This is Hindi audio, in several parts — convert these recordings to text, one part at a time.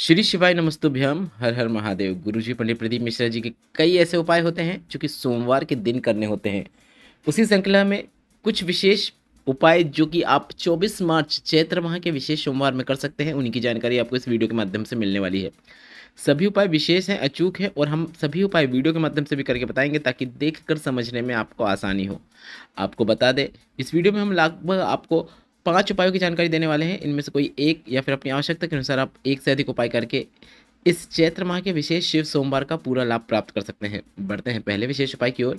श्री शिवाय नमस्तुभ्यम हर हर महादेव। गुरुजी पंडित प्रदीप मिश्रा जी के कई ऐसे उपाय होते हैं जो कि सोमवार के दिन करने होते हैं। उसी श्रृंखला में कुछ विशेष उपाय जो कि आप 24 मार्च चैत्र माह के विशेष सोमवार में कर सकते हैं, उन्हीं की जानकारी आपको इस वीडियो के माध्यम से मिलने वाली है। सभी उपाय विशेष हैं, अचूक हैं और हम सभी उपाय वीडियो के माध्यम से भी करके बताएंगे ताकि देखकर समझने में आपको आसानी हो। आपको बता दें, इस वीडियो में हम लगभग आपको 5 उपायों की जानकारी देने वाले हैं। इनमें से कोई एक या फिर अपनी आवश्यकता के अनुसार आप एक से अधिक उपाय करके इस चैत्र माह के विशेष शिव सोमवार का पूरा लाभ प्राप्त कर सकते हैं। बढ़ते हैं पहले विशेष उपाय की ओर।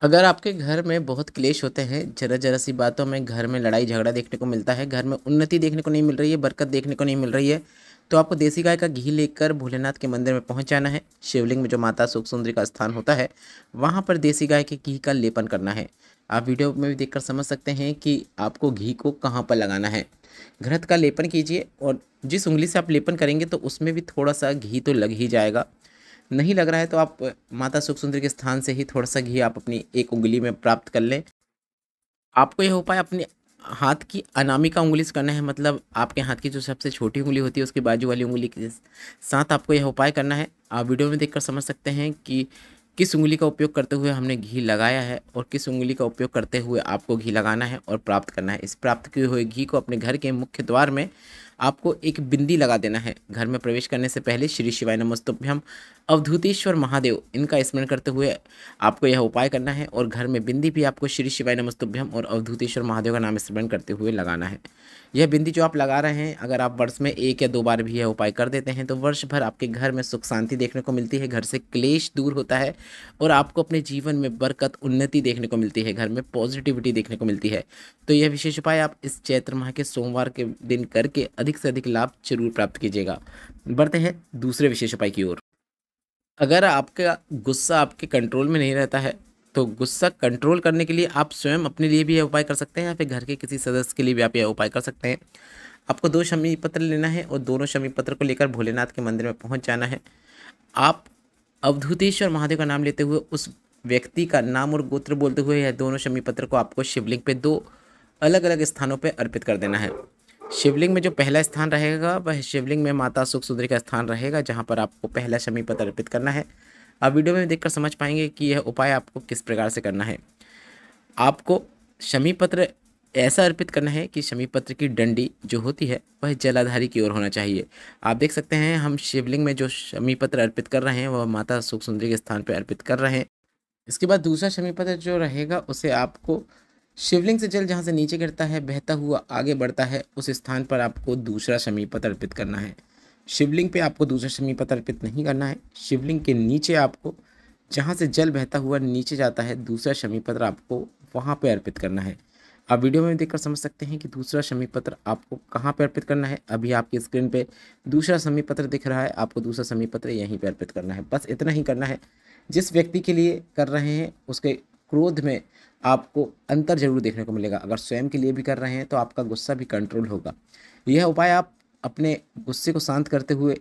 अगर आपके घर में बहुत क्लेश होते हैं, जरा जरा सी बातों में घर में लड़ाई झगड़ा देखने को मिलता है, घर में उन्नति देखने को नहीं मिल रही है, बरकत देखने को नहीं मिल रही है, तो आपको देसी गाय का घी लेकर भोलेनाथ के मंदिर में पहुंच जाना है। शिवलिंग में जो माता सुख सुंदरी का स्थान होता है, वहां पर देसी गाय के घी का लेपन करना है। आप वीडियो में भी देखकर समझ सकते हैं कि आपको घी को कहाँ पर लगाना है। घृत का लेपन कीजिए और जिस उंगली से आप लेपन करेंगे तो उसमें भी थोड़ा सा घी तो लग ही जाएगा। नहीं लग रहा है तो आप माता सुख सुंदरी के स्थान से ही थोड़ा सा घी आप अपनी एक उंगली में प्राप्त कर लें। आपको यह उपाय अपने हाथ की अनामिका उंगली से करना है, मतलब आपके हाथ की जो सबसे छोटी उंगली होती है उसकी बाजू वाली उंगली के साथ आपको यह उपाय करना है। आप वीडियो में देखकर समझ सकते हैं कि किस उंगली का उपयोग करते हुए हमने घी लगाया है और किस उंगली का उपयोग करते हुए आपको घी लगाना है और प्राप्त करना है। इस प्राप्त किए हुए घी को अपने घर के मुख्य द्वार में आपको एक बिंदी लगा देना है। घर में प्रवेश करने से पहले श्री शिवाय नमस्तुभ्यम अवधूतेश्वर महादेव इनका स्मरण करते हुए आपको यह उपाय करना है और घर में बिंदी भी आपको श्री शिवाय नमस्तुभ्यम और अवधूतेश्वर महादेव का नाम स्मरण करते हुए लगाना है। यह बिंदी जो आप लगा रहे हैं, अगर आप वर्ष में 1 या 2 बार भी यह उपाय कर देते हैं तो वर्ष भर आपके घर में सुख शांति देखने को मिलती है, घर से क्लेश दूर होता है और आपको अपने जीवन में बरकत उन्नति देखने को मिलती है, घर में पॉजिटिविटी देखने को मिलती है। तो यह विशेष उपाय आप इस चैत्र माह के सोमवार के दिन करके अधिक से अधिक लाभ जरूर प्राप्त कीजिएगा। बढ़ते हैं दूसरे विशेष उपाय की ओर। अगर आपका गुस्सा आपके कंट्रोल में नहीं रहता है तो गुस्सा कंट्रोल करने के लिए आप स्वयं अपने लिए भी यह उपाय कर सकते हैं या फिर घर के किसी सदस्य के लिए भी आप यह उपाय कर सकते हैं। आपको 2 शमी पत्र लेना है और दोनों शमी पत्र को लेकर भोलेनाथ के मंदिर में पहुंच जाना है। आप अवधूतेश्वर महादेव का नाम लेते हुए उस व्यक्ति का नाम और गोत्र बोलते हुए यह दोनों शमी पत्र को आपको शिवलिंग पे 2 अलग अलग स्थानों पे अर्पित कर देना है। शिवलिंग में जो पहला स्थान रहेगा वह शिवलिंग में माता सुख सुंदरी का स्थान रहेगा, जहां पर आपको पहला शमी पत्र अर्पित करना है। आप वीडियो में देखकर समझ पाएंगे कि यह उपाय आपको किस प्रकार से करना है। आपको शमी पत्र ऐसा अर्पित करना है कि शमी पत्र की डंडी जो होती है वह जलाधारी की ओर होना चाहिए। आप देख सकते हैं हम शिवलिंग में जो शमी पत्र अर्पित कर रहे हैं वह माता सुख सुंदरी के स्थान पर अर्पित कर रहे हैं। इसके बाद दूसरा शमी पत्र जो रहेगा उसे आपको शिवलिंग से जल जहाँ से नीचे गिरता है बहता हुआ आगे बढ़ता है उस स्थान पर आपको दूसरा शमी पत्र अर्पित करना है। शिवलिंग पे आपको दूसरा शमी पत्र अर्पित नहीं करना है। शिवलिंग के नीचे आपको जहाँ से जल बहता हुआ नीचे जाता है दूसरा शमी पत्र आपको वहाँ पे अर्पित करना है। आप वीडियो में देखकर समझ सकते हैं कि दूसरा शमी पत्र आपको कहाँ पे अर्पित करना है। अभी आपकी स्क्रीन पे दूसरा शमी पत्र दिख रहा है, आपको दूसरा शमी पत्र यहीं पे अर्पित करना है। बस इतना ही करना है। जिस व्यक्ति के लिए कर रहे हैं उसके क्रोध में आपको अंतर जरूर देखने को मिलेगा। अगर स्वयं के लिए भी कर रहे हैं तो आपका गुस्सा भी कंट्रोल होगा। यह उपाय आप अपने गुस्से को शांत करते हुए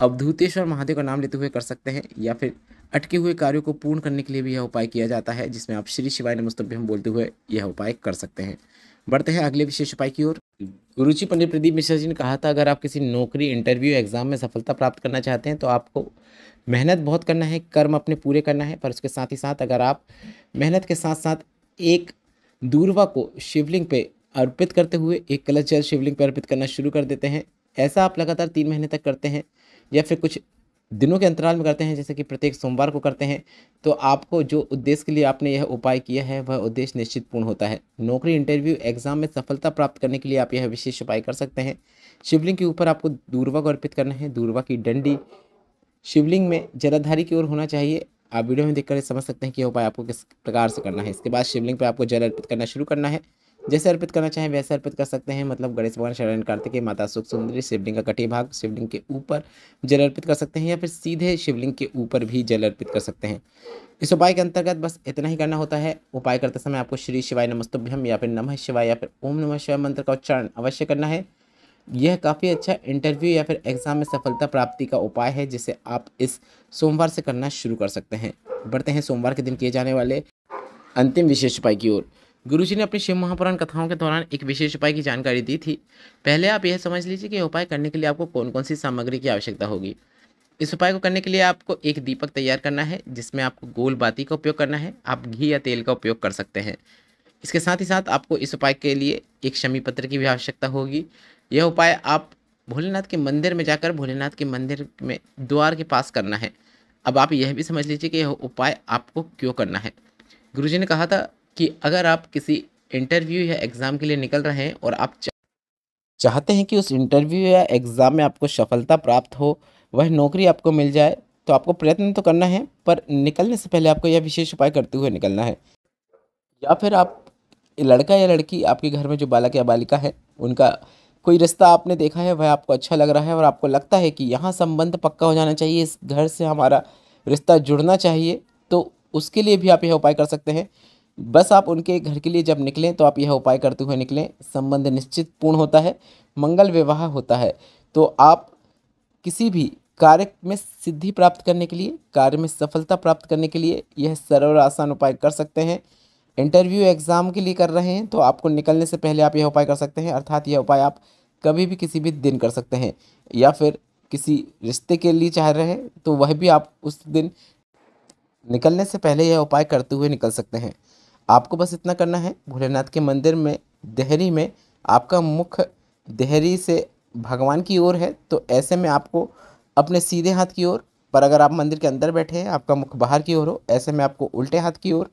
अवधूतेश्वर महादेव का नाम लेते हुए कर सकते हैं या फिर अटके हुए कार्यों को पूर्ण करने के लिए भी यह उपाय किया जाता है, जिसमें आप श्री शिवाय नमस्तुभ्यम बोलते हुए यह उपाय कर सकते हैं। बढ़ते हैं अगले विशेष उपाय की ओर। गुरुजी पंडित प्रदीप मिश्रा जी ने कहा था, अगर आप किसी नौकरी इंटरव्यू एग्जाम में सफलता प्राप्त करना चाहते हैं तो आपको मेहनत बहुत करना है, कर्म अपने पूरे करना है, पर उसके साथ ही साथ अगर आप मेहनत के साथ साथ एक दूर्वा को शिवलिंग पे अर्पित करते हुए एक कलश जल शिवलिंग पे अर्पित करना शुरू कर देते हैं, ऐसा आप लगातार 3 महीने तक करते हैं या फिर कुछ दिनों के अंतराल में करते हैं, जैसे कि प्रत्येक सोमवार को करते हैं, तो आपको जो उद्देश्य के लिए आपने यह उपाय किया है वह उद्देश्य निश्चित पूर्ण होता है। नौकरी इंटरव्यू एग्जाम में सफलता प्राप्त करने के लिए आप यह विशेष उपाय कर सकते हैं। शिवलिंग के ऊपर आपको दूर्वा को अर्पित करना है। दूर्वा की डंडी शिवलिंग में जलाधारी की ओर होना चाहिए। आप वीडियो में देखकर समझ सकते हैं कि यह उपाय आपको किस प्रकार से करना है। इसके बाद शिवलिंग पे आपको जल अर्पित करना शुरू करना है। जैसे अर्पित करना चाहें वैसे अर्पित कर सकते हैं, मतलब गणेश भगवान, शरण कार्तिकेय, माता सुख सुंदरी, शिवलिंग का कटी भाग शिवलिंग के ऊपर जल अर्पित कर सकते हैं या फिर सीधे शिवलिंग के ऊपर भी जल अर्पित कर सकते हैं। इस उपाय के अंतर्गत बस इतना ही करना होता है। उपाय करते समय आपको श्री शिवाय नमस्तुभ्यम या फिर नमः शिवाय या फिर ओम नमः शिवाय मंत्र का उच्चारण अवश्य करना है। यह काफ़ी अच्छा इंटरव्यू या फिर एग्जाम में सफलता प्राप्ति का उपाय है, जिसे आप इस सोमवार से करना शुरू कर सकते हैं। बढ़ते हैं सोमवार के दिन किए जाने वाले अंतिम विशेष उपाय की ओर। गुरुजी ने अपनी शिव महापुराण कथाओं के दौरान एक विशेष उपाय की जानकारी दी थी। पहले आप यह समझ लीजिए कि यह उपाय करने के लिए आपको कौन कौन सी सामग्री की आवश्यकता होगी। इस उपाय को करने के लिए आपको एक दीपक तैयार करना है, जिसमें आपको गोल बाती का उपयोग करना है। आप घी या तेल का उपयोग कर सकते हैं। इसके साथ ही साथ आपको इस उपाय के लिए एक शमी पत्र की भी आवश्यकता होगी। यह उपाय आप भोलेनाथ के मंदिर में जाकर भोलेनाथ के मंदिर में द्वार के पास करना है। अब आप यह भी समझ लीजिए कि यह उपाय आपको क्यों करना है। गुरुजी ने कहा था कि अगर आप किसी इंटरव्यू या एग्ज़ाम के लिए निकल रहे हैं और आप चाहते हैं कि उस इंटरव्यू या एग्ज़ाम में आपको सफलता प्राप्त हो, वह नौकरी आपको मिल जाए, तो आपको प्रयत्न तो करना है, पर निकलने से पहले आपको यह विशेष उपाय करते हुए निकलना है। या फिर आप लड़का या लड़की, आपके घर में जो बालक या बालिका है, उनका कोई रिश्ता आपने देखा है, वह आपको अच्छा लग रहा है और आपको लगता है कि यहाँ संबंध पक्का हो जाना चाहिए, इस घर से हमारा रिश्ता जुड़ना चाहिए, तो उसके लिए भी आप यह उपाय कर सकते हैं। बस आप उनके घर के लिए जब निकलें तो आप यह उपाय करते हुए निकलें। संबंध निश्चित पूर्ण होता है, मंगल विवाह होता है। तो आप किसी भी कार्य में सिद्धि प्राप्त करने के लिए, कार्य में सफलता प्राप्त करने के लिए यह सरल और आसान उपाय कर सकते हैं। इंटरव्यू एग्ज़ाम के लिए कर रहे हैं तो आपको निकलने से पहले आप यह उपाय कर सकते हैं, अर्थात यह उपाय आप कभी भी किसी भी दिन कर सकते हैं। या फिर किसी रिश्ते के लिए चाह रहे हैं तो वह भी आप उस दिन निकलने से पहले यह उपाय करते हुए निकल सकते हैं। आपको बस इतना करना है, भोलेनाथ के मंदिर में देहरी में आपका मुख देहरी से भगवान की ओर है, तो ऐसे में आपको अपने सीधे हाथ की ओर, पर अगर आप मंदिर के अंदर बैठे हैं, आपका मुख बाहर की ओर हो, ऐसे में आपको उल्टे हाथ की ओर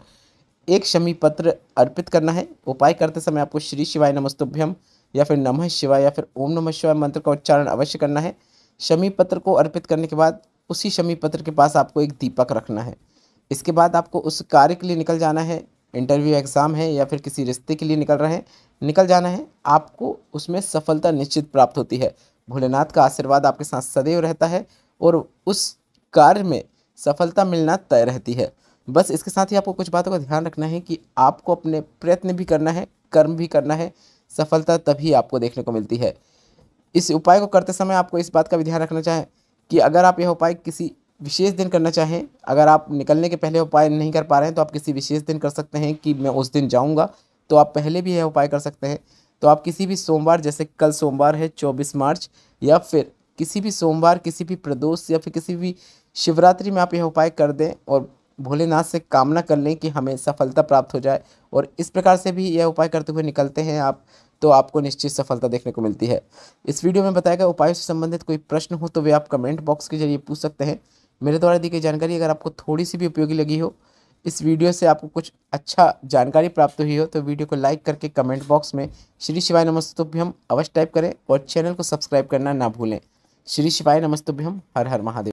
एक शमी पत्र अर्पित करना है। उपाय करते समय आपको श्री शिवाय नमस्तुभ्यम या फिर नमः शिवाय या फिर ओम नमः शिवाय मंत्र का उच्चारण अवश्य करना है। शमी पत्र को अर्पित करने के बाद उसी शमी पत्र के पास आपको एक दीपक रखना है। इसके बाद आपको उस कार्य के लिए निकल जाना है। इंटरव्यू एग्ज़ाम है या फिर किसी रिश्ते के लिए निकल रहे हैं, निकल जाना है। आपको उसमें सफलता निश्चित प्राप्त होती है। भोलेनाथ का आशीर्वाद आपके साथ सदैव रहता है और उस कार्य में सफलता मिलना तय रहती है। बस इसके साथ ही आपको कुछ बातों का ध्यान रखना है कि आपको अपने प्रयत्न भी करना है, कर्म भी करना है। सफलता तभी आपको देखने को मिलती है। इस उपाय को करते समय आपको इस बात का भी ध्यान रखना चाहें कि अगर आप यह उपाय किसी विशेष दिन करना चाहें, अगर आप निकलने के पहले उपाय नहीं कर पा रहे हैं तो आप किसी विशेष दिन कर सकते हैं कि मैं उस दिन जाऊंगा, तो आप पहले भी यह उपाय कर सकते हैं। तो आप किसी भी सोमवार, जैसे कल सोमवार है 24 मार्च, या फिर किसी भी सोमवार, किसी भी प्रदोष या फिर किसी भी शिवरात्रि में आप यह उपाय कर दें और भोलेनाथ से कामना कर लें कि हमें सफलता प्राप्त हो जाए, और इस प्रकार से भी यह उपाय करते हुए निकलते हैं आप, तो आपको निश्चित सफलता देखने को मिलती है। इस वीडियो में बताया गया उपायों से संबंधित कोई प्रश्न हो तो वे आप कमेंट बॉक्स के जरिए पूछ सकते हैं। मेरे द्वारा दी गई जानकारी अगर आपको थोड़ी सी भी उपयोगी लगी हो, इस वीडियो से आपको कुछ अच्छा जानकारी प्राप्त हुई हो, तो वीडियो को लाइक करके कमेंट बॉक्स में श्री शिवाय नमस्तुभ्यम अवश्य टाइप करें और चैनल को सब्सक्राइब करना ना भूलें। श्री शिवाय नमस्तुभ्यम। हर हर महादेव।